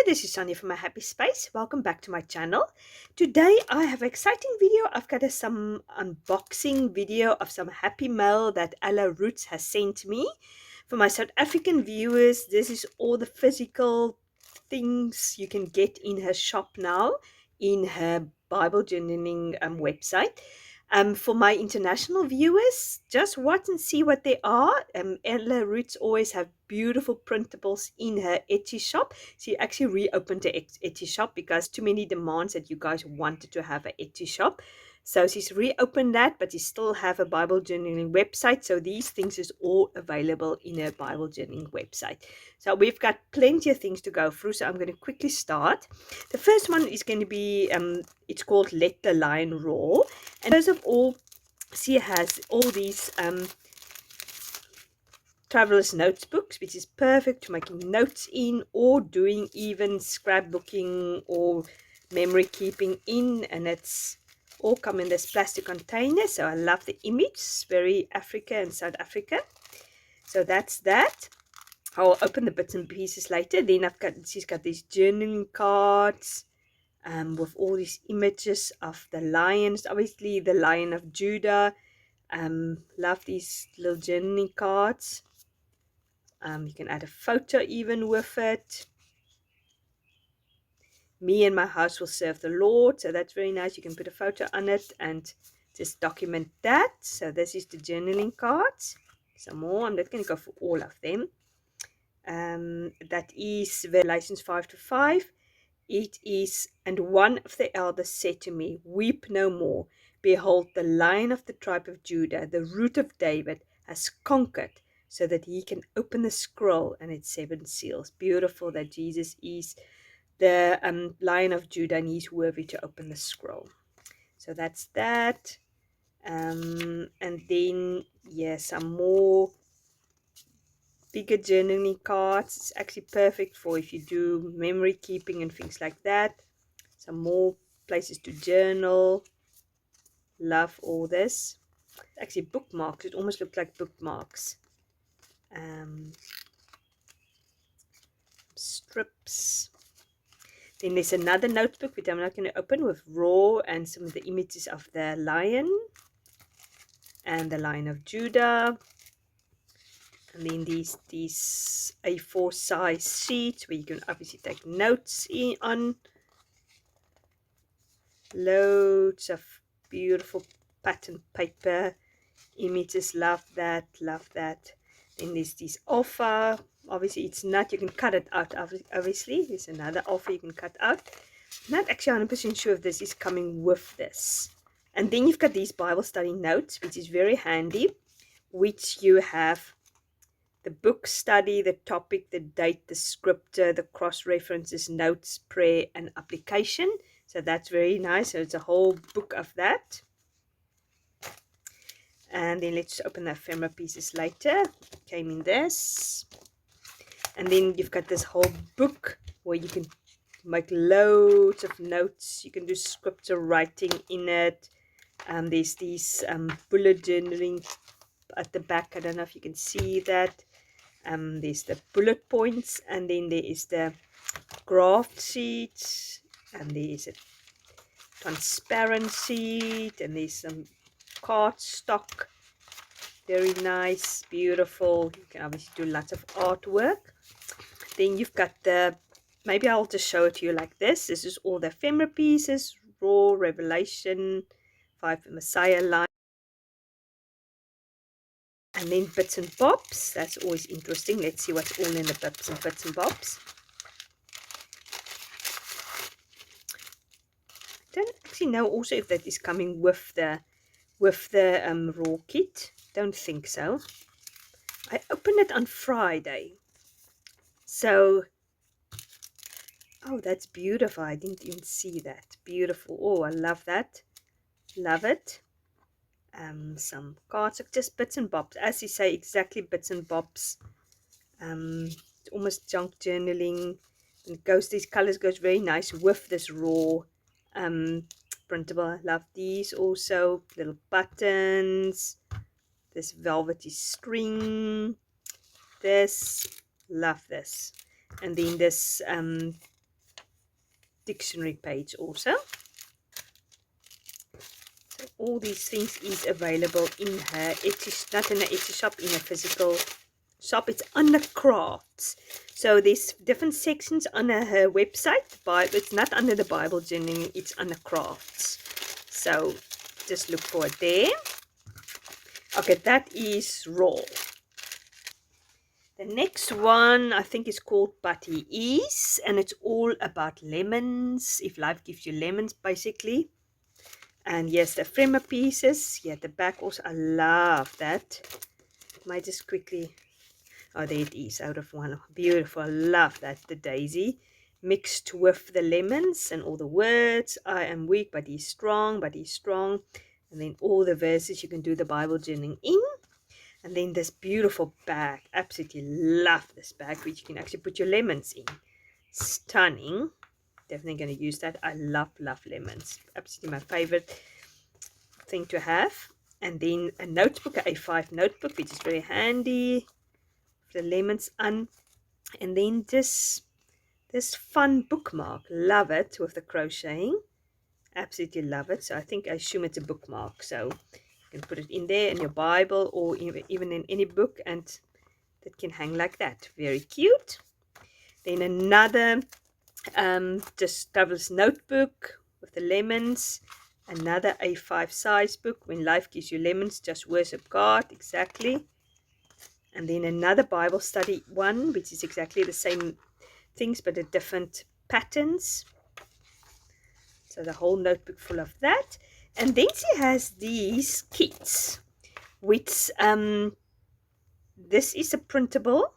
this is Sonja from My Happy Space. Welcome back to my channel. Today I have an exciting video. I've got some unboxing video of some happy mail that Ella Roetz has sent me. For my South African viewers, this is all the physical things you can get in her shop now, in her Bible journaling website. For my international viewers, just watch and see what they are. Ella Roetz always have beautiful printables in her Etsy shop. She actually reopened the Etsy shop because too many demands that you guys wanted to have an Etsy shop. So she's reopened that, but she still have a Bible journaling website. So these things is all available in her Bible journaling website. So we've got plenty of things to go through. So I'm going to quickly start. The first one is going to be, it's called Let the Lion Roar. And first of all, she has all these traveler's notebooks, which is perfect for making notes in or doing even scrapbooking or memory keeping in. And it's all come in this plastic container. So I love the image. It's very Africa and South Africa. So that's that. I'll open the bits and pieces later. Then she's got these journaling cards with all these images of the lions. Obviously the Lion of Judah. Love these little journaling cards. You can add a photo even with it. Me and my house will serve the Lord. So that's very nice. You can put a photo on it and just document that. So this is the journaling cards. Some more. I'm not going to go for all of them. That is Galatians 5:5. It is, and one of the elders said to me, weep no more. Behold, the Lion of the tribe of Judah, the Root of David, has conquered, so that he can open the scroll and its 7 seals. Beautiful that Jesus is the Lion of Judah and he's worthy to open the scroll. So that's that. And then, yeah, some more bigger journaling cards. It's actually perfect for if you do memory keeping and things like that. Some more places to journal. Love all this. Actually bookmarks. It almost looks like bookmarks. Strips. Then there's another notebook which I'm not going to open, with raw and some of the images of the lion and the Lion of Judah. And then these A4 size sheets where you can obviously take notes on. Loads of beautiful pattern paper images. Love that, love that. Then there's this alpha. Obviously it's not, you can cut it out. Obviously there's another alpha you can cut out. Not actually 100% sure if this is coming with this. And then you've got these Bible study notes, which is very handy, which you have the book study, the topic, the date, the scripture, the cross references, notes, prayer, and application. So that's very nice. So it's a whole book of that. And then let's open the ephemera pieces later. Came in this. And then you've got this whole book where you can make loads of notes. You can do scripture writing in it. There's these bullet journaling at the back. I don't know if you can see that. There's the bullet points, and then there is the graph sheets, and there is a transparent sheet, and there's some cardstock. Very nice, beautiful. You can obviously do lots of artwork. Then you've got the, maybe I'll just show it to you like this. This is all the ephemera pieces, raw, Revelation, 5 Messiah line. And then bits and bobs. That's always interesting. Let's see what's all in the bits and bobs. I don't actually know also if that is coming with the raw kit. Don't think so. I opened it on Friday. So, oh, that's beautiful. I didn't even see that. Beautiful. Oh, I love that. Love it. Some cards, just bits and bobs, as you say, exactly bits and bobs. It's almost junk journaling, and it goes, these colors goes very nice with this raw printable. I love these also. Little buttons, this velvety string, this, love this. And then this dictionary page also. So all these things is available in her Etsy, not in her Etsy shop, in a physical shop. It's under crafts. So there's different sections on her website, but it's not under the Bible journaling, it's under crafts. So just look for it there. Okay, that is raw. The next one I think is called But He Is, and it's all about lemons. If life gives you lemons, basically. And yes, the ephemera pieces. Yeah, the back also. I love that. Might just quickly. Oh, there it is. Out of one. Beautiful. I love that. The daisy mixed with the lemons and all the words. I am weak, but he's strong. But he's strong. And then all the verses you can do the Bible journaling in. And then this beautiful bag. Absolutely love this bag, which you can actually put your lemons in. Stunning. Definitely going to use that. I love lemons. Absolutely my favorite thing to have. And then a notebook, a A5 notebook, which is very handy. The lemons on. And then this fun bookmark. Love it with the crocheting. Absolutely love it. So I assume it's a bookmark. So you can put it in there in your Bible or even in any book, and that can hang like that. Very cute. Then another just traveler's notebook with the lemons. Another A5 size book, When Life Gives You Lemons, Just Worship God. Exactly. And then another Bible study one, which is exactly the same things but a different patterns. So the whole notebook full of that. And then she has these kits, which this is a printable,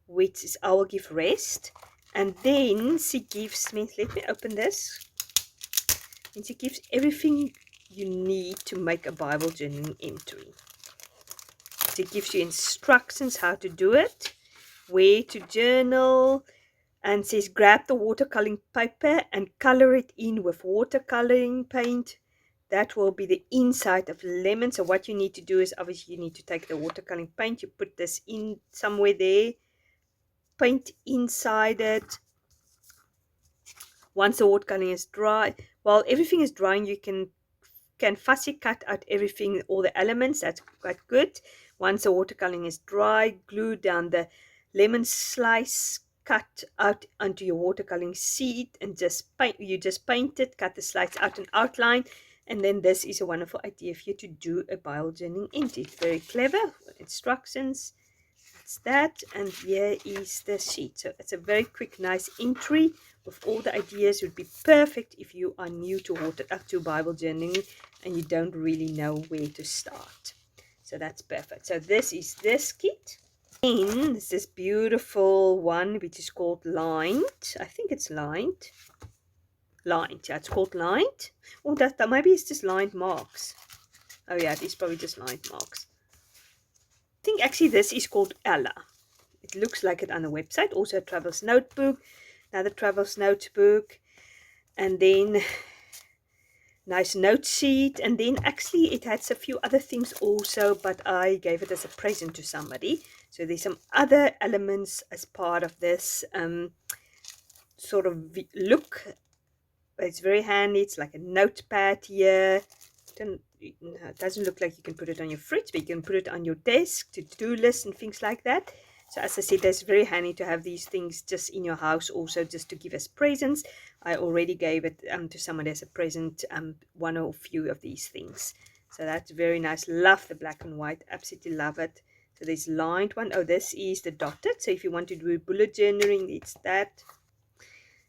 which is I Will Give Rest. And then she gives me, let me open this. And she gives everything you need to make a Bible journaling entry. She gives you instructions how to do it, where to journal, and says grab the watercoloring paper and color it in with watercoloring paint. That will be the inside of lemon. So what you need to do is obviously you need to take the watercoloring paint, you put this in somewhere there, paint inside it. Once the watercoloring is dry, while everything is drying, you can fussy cut out everything, all the elements. That's quite good. Once the watercoloring is dry, glue down the lemon slice, cut out onto your watercoloring sheet, and just paint. You just paint it, cut the slice out and outline, and then this is a wonderful idea for you to do a Bible journaling entry. It's very clever. Instructions. That's that, and here is the sheet. So it's a very quick, nice entry with all the ideas. It would be perfect if you are new to Bible journaling and you don't really know where to start. So that's perfect. So this is this kit. Then there's this beautiful one which is called Lined. I think it's Lined. Lined, yeah, it's called Lined. Oh, that maybe it's just lined marks. Oh yeah, it is probably just lined marks. I think actually this is called Ella. It looks like it on the website. Also a travel's notebook, another travel's notebook, and then nice note sheet. And then actually it has a few other things also, but I gave it as a present to somebody. So there's some other elements as part of this sort of look. It's very handy. It's like a notepad here. It doesn't look like you can put it on your fridge, but you can put it on your desk, to-do list and things like that. So as I said, it's very handy to have these things just in your house, also just to give as presents. I already gave it to someone as a present, one or a few of these things. So that's very nice. Love the black and white. Absolutely love it. So there's lined one. Oh, this is the dotted. So if you want to do bullet journaling, it's that.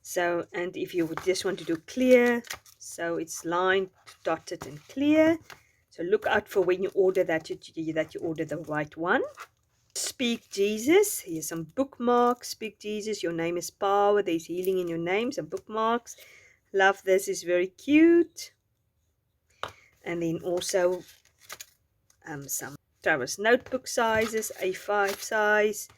So, and if you would just want to do clear, so it's lined, dotted, and clear. So look out for when you order that you order the right one. Speak Jesus. Here's some bookmarks. Speak Jesus. Your name is power. There's healing in your name. Some bookmarks. Love this. Is very cute. And then also some travel's notebook sizes, A5 size.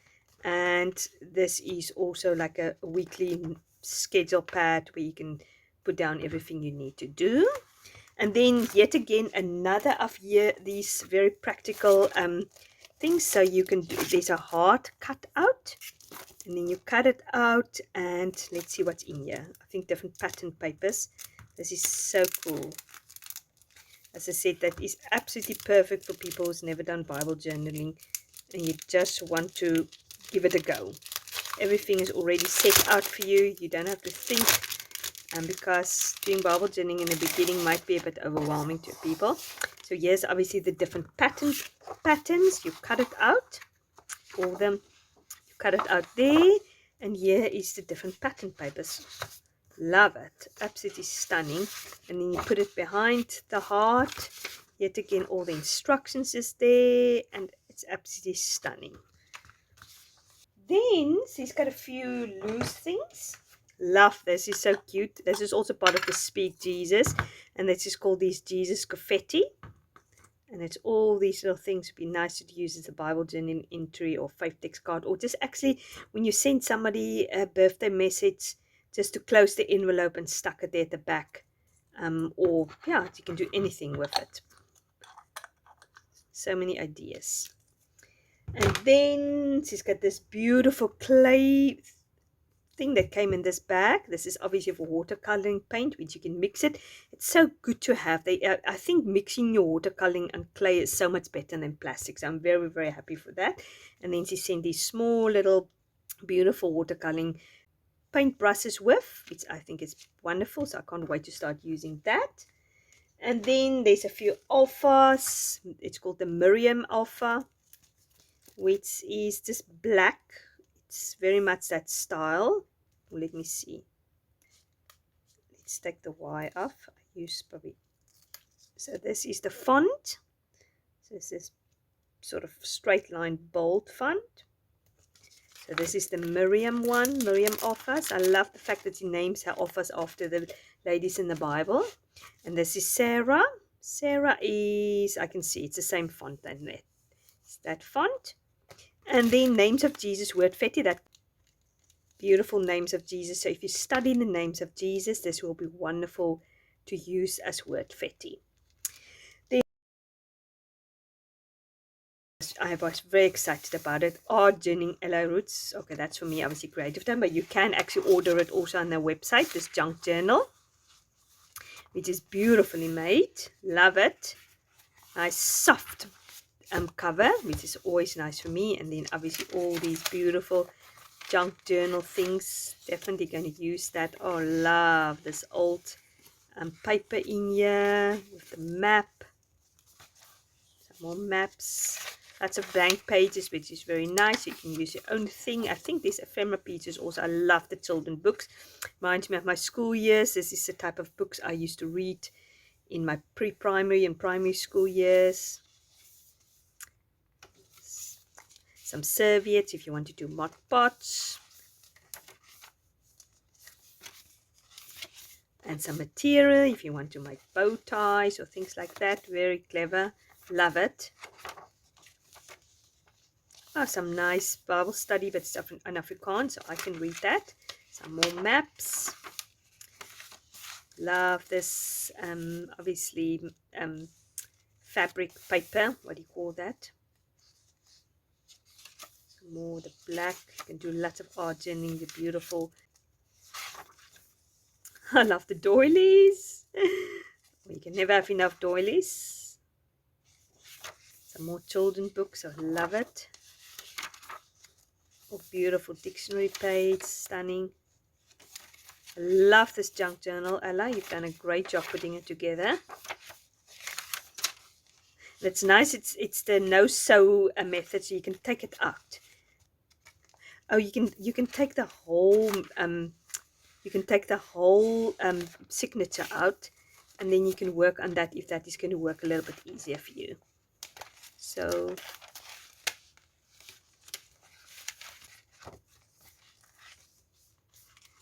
And this is also like a weekly schedule pad where you can put down everything you need to do. And then yet again another of these very practical things. So you can do, there's a heart cut out, And then you cut it out, and let's see what's in here. I think different pattern papers. This is so cool. As I said, that is absolutely perfect for people who's never done Bible journaling and you just want to give it a go. Everything is already set out for you. You don't have to think, because doing Bible journaling in the beginning might be a bit overwhelming to people. So here's obviously the different patterns. You cut it out, all of them. You cut it out there, and here is the different pattern papers. Love it, absolutely stunning. And then you put it behind the heart. Yet again, all the instructions is there, and it's absolutely stunning. Then she's got a few loose things. Love this, is so cute. This is also part of the Speak Jesus, and this is called these Jesus Confetti. And it's all these little things. Would be nice to use as a Bible journal entry or faith text card, or just actually when you send somebody a birthday message, just to close the envelope and stuck it there at the back. Or yeah, you can do anything with it. So many ideas. And then she's got this beautiful clay thing that came in this bag. This is obviously for watercoloring paint, which you can mix it. It's so good to have. I think mixing your watercoloring and clay is so much better than plastic. So I'm very, very happy for that. And then she sent these small little beautiful watercoloring paint brushes with, which I think is wonderful. So I can't wait to start using that. And then there's a few alphas. It's called the Miriam alpha, which is just black. It's very much that style. Let me see. Let's take the Y off. I use probably. So this is the font. So this is sort of straight line bold font. So this is the Miriam one, Miriam offers. I love the fact that he names her offers after the ladies in the Bible. And this is Sarah. Sarah is, I can see it's the same font and that. It's that font. And then names of Jesus, word fetty, that beautiful names of Jesus. So if you study the names of Jesus, this will be wonderful to use as word fetty. Then I was very excited about it. Art journaling Ella Roetz. Okay, that's for me, obviously creative time, but you can actually order it also on their website, this junk journal, which is beautifully made. Love it. Nice soft cover, which is always nice for me. And then obviously all these beautiful junk journal things. Definitely going to use that. Oh, love this old paper in here with the map. Some more maps. Lots of blank pages, which is very nice. You can use your own thing. I think these ephemera pieces also. I love the children books. Reminds me of my school years. This is the type of books I used to read in my pre-primary and primary school years. Some serviettes if you want to do Mod Podge. And some material if you want to make bow ties or things like that. Very clever. Love it. Oh, some nice Bible study, but stuff in Afrikaans, so I can read that. Some more maps. Love this, obviously, fabric paper. What do you call that? Some more the black. You can do lots of art journaling. The beautiful. I love the doilies. You can never have enough doilies. Some more children books. I love it. Oh, beautiful dictionary page, stunning. I love this junk journal, Ella. You've done a great job putting it together. It's nice. It's the no sew method, so you can take it out. Oh, you can take the whole signature out, and then you can work on that if that is going to work a little bit easier for you. So.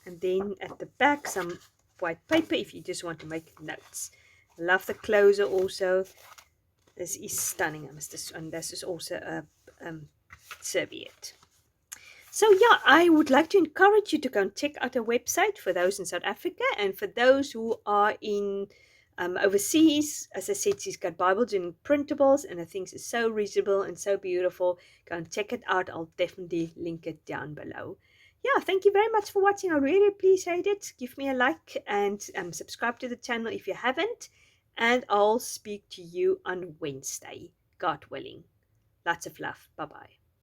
And then at the back, some white paper if you just want to make notes. Love the closer also. This is stunning. And this is also a serviette. So yeah, I would like to encourage you to go and check out our website for those in South Africa, and for those who are in overseas. As I said, she's got Bible journaling printables, and I think it's so reasonable and so beautiful. Go and check it out. I'll definitely link it down below. yeah, thank you very much for watching. I really appreciate it. Give me a like and subscribe to the channel if you haven't. And I'll speak to you on Wednesday, God willing. Lots of love. Bye bye.